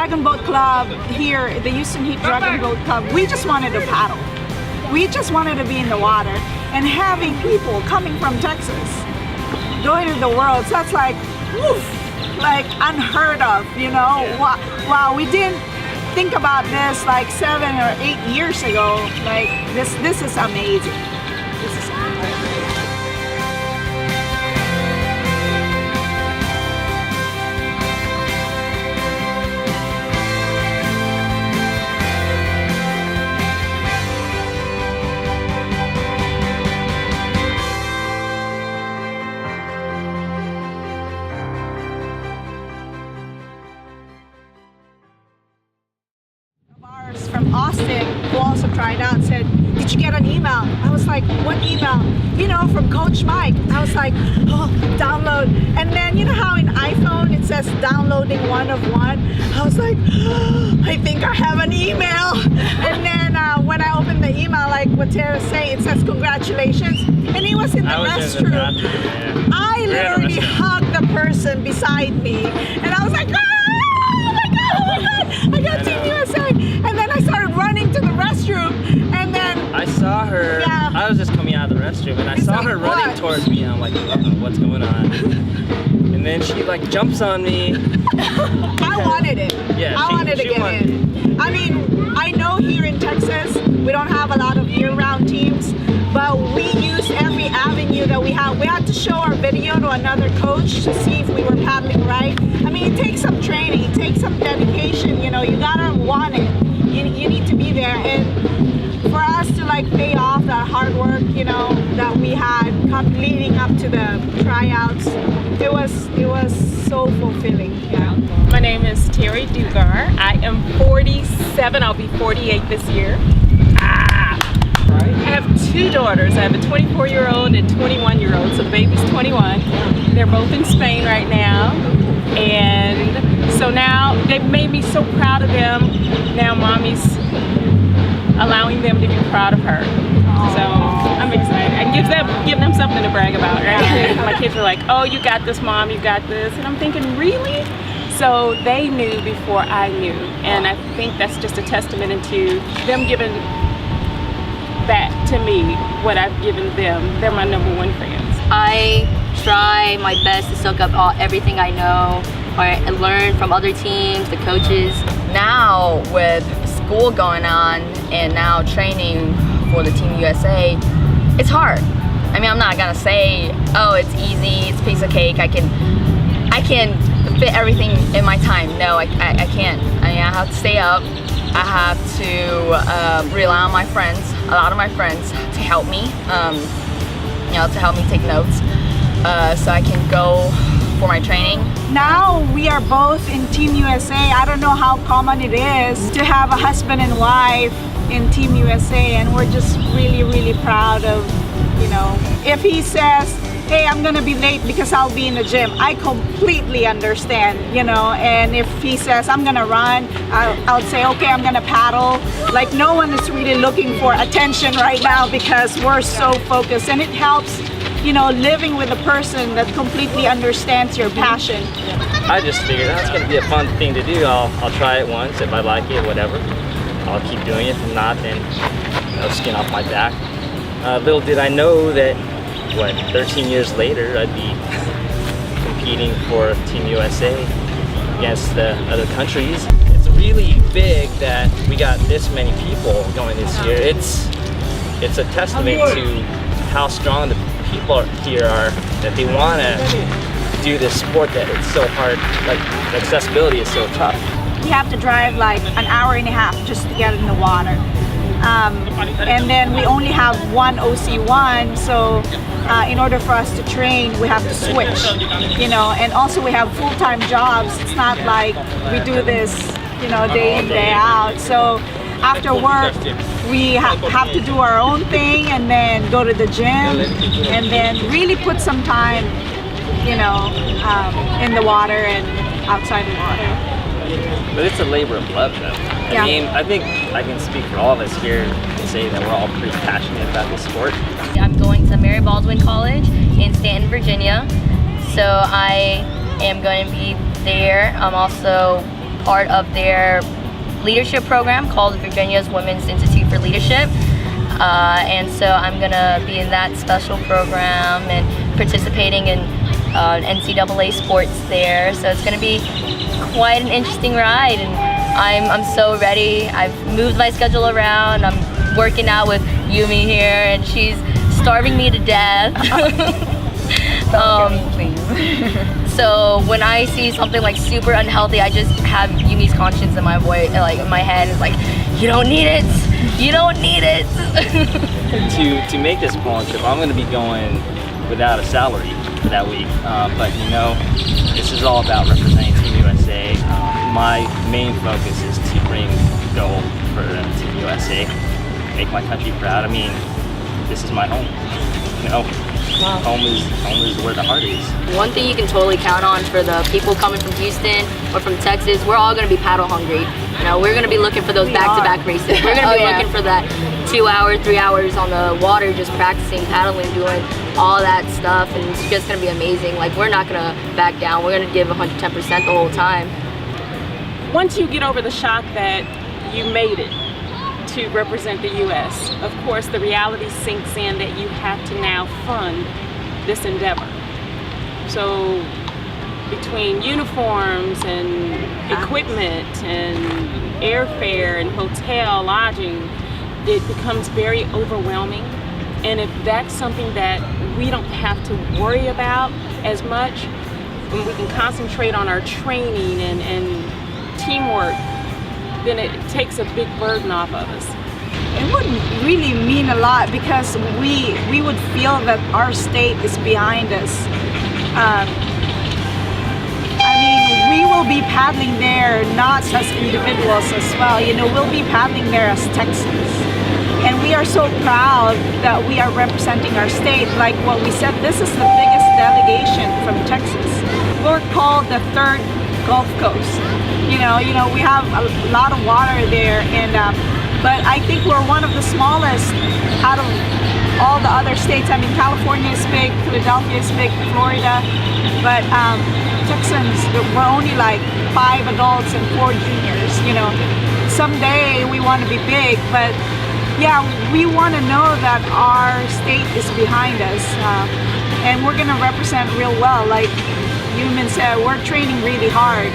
Dragon Boat Club here, the Houston Heat Dragon Boat Club, we just wanted to paddle. We just wanted to be in the water, and having people coming from Texas going to the Worlds, that's like, woof, like unheard of, you know. Wow, we didn't think about this like 7 or 8 years ago. Like this is amazing. This is amazing. From Austin, who also tried out, said, "Did you get an email?" I was like, "What email?" You know, from Coach Mike. I was like, "Oh, download." And then you know how in iPhone it says downloading 1 of 1. I was like, oh, I think I have an email. And then when I opened the email, like what Tara's saying, it says congratulations, and he was in the restroom. I literally hugged the person beside me, and I was like, oh my god, I got Team USA. And then I started running to the restroom, and then I saw her. Yeah. I was just coming out of the restroom, and I saw her running towards me. And I'm like, what's going on? And then she like jumps on me. I wanted it. Yeah, I wanted to get in. I mean, I know here in Texas we don't have a lot of year-round teams, but we use every avenue that we have. We had to show our video to another coach to see if we were paddling right. I mean, it takes some training, it takes some dedication. You know, you gotta want it. You need to be there, and for us to like pay off that hard work, you know, that we had leading up to the tryouts, it was so fulfilling. Yeah. My name is Terry Dugar. I am 47. I'll be 48 this year. I have 2 daughters. I have a 24-year-old and 21-year-old. So the baby's 21. They're both in Spain right now. And so now they've made me so proud of them. Now mommy's allowing them to be proud of her. So I'm excited. I give them something to brag about, right? My kids are like, oh, you got this, mom, you got this. And I'm thinking, really? So they knew before I knew. And I think that's just a testament to them giving back to me what I've given them. They're my #1 fans. I try my best to soak up everything I know or learn from other teams, the coaches. Now with school going on and now training for the Team USA, it's hard. I mean, I'm not gonna say, oh, it's easy, it's a piece of cake, I can fit everything in my time. No, I can't. I mean, I have to stay up. I have to rely on my friends, a lot of my friends, to help me, you know, to help me take notes, so I can go for my training. Now we are both in Team USA. I don't know how common it is to have a husband and wife in Team USA, and we're just really, really proud of, you know, if he says, hey, I'm gonna be late because I'll be in the gym, I completely understand, you know. And if he says I'm gonna run, I'll say, okay, I'm gonna paddle. Like, no one is really looking for attention right now because we're so focused, and it helps, you know, living with a person that completely understands your passion. I just figured that's gonna be a fun thing to do. I'll try it once. If I like it, whatever, I'll keep doing it. If not, then, you know, skin off my back. Little did I know that, 13 years later, I'd be competing for Team USA against the other countries. It's really big that we got this many people going this year. It's a testament to how strong the people here are, that they want to do this sport that it's so hard, like accessibility is so tough. You have to drive like an hour and a half just to get in the water. And then we only have one OC1, so in order for us to train, we have to switch, you know, and also we have full-time jobs. It's not like we do this, you know, day in, day out. So after work, we have to do our own thing and then go to the gym and then really put some time, you know, in the water and outside the water. But it's a labor of love, though. I mean, I think I can speak for all of us here and say that we're all pretty passionate about this sport. I'm going to Mary Baldwin College in Stanton, Virginia. So I am going to be there. I'm also part of their leadership program called Virginia's Women's Institute for Leadership. And so I'm gonna be in that special program and participating in NCAA sports there. So it's gonna be quite an interesting ride, and I'm so ready. I've moved my schedule around. I'm working out with Yumi here, and she's starving me to death. So when I see something like super unhealthy, I just have Yumi's conscience in my voice, like in my head. It's like, you don't need it. You don't need it. To make this Poland trip, I'm going to be going without a salary for that week. But you know, this is all about representing Team USA. My main focus is to bring gold for Team USA, make my country proud. I mean, this is my home. You know, home is where the heart is. One thing you can totally count on for the people coming from Houston or from Texas, we're all going to be paddle hungry. You know, we're going to be looking for those back-to-back races. We're going to be looking for that 2 hours, 3 hours on the water, just practicing, paddling, doing all that stuff, and it's just going to be amazing. Like, we're not going to back down. We're going to give 110% the whole time. Once you get over the shock that you made it to represent the U.S., of course the reality sinks in that you have to now fund this endeavor. So between uniforms and equipment and airfare and hotel lodging, it becomes very overwhelming. And if that's something that we don't have to worry about as much, and we can concentrate on our training and teamwork, then it takes a big burden off of us. It would really mean a lot because we would feel that our state is behind us. I mean, we will be paddling there not as individuals as well. You know, we'll be paddling there as Texans. And we are so proud that we are representing our state. Like what we said, this is the biggest delegation from Texas. We're called the third Gulf Coast. You know, we have a lot of water there, and but I think we're one of the smallest out of all the other states. I mean, California is big, Philadelphia is big, Florida, but Texans, we're only like 5 adults and 4 juniors. You know, someday we want to be big, but yeah, we want to know that our state is behind us, and we're going to represent real well. Like Yumin said, we're training really hard.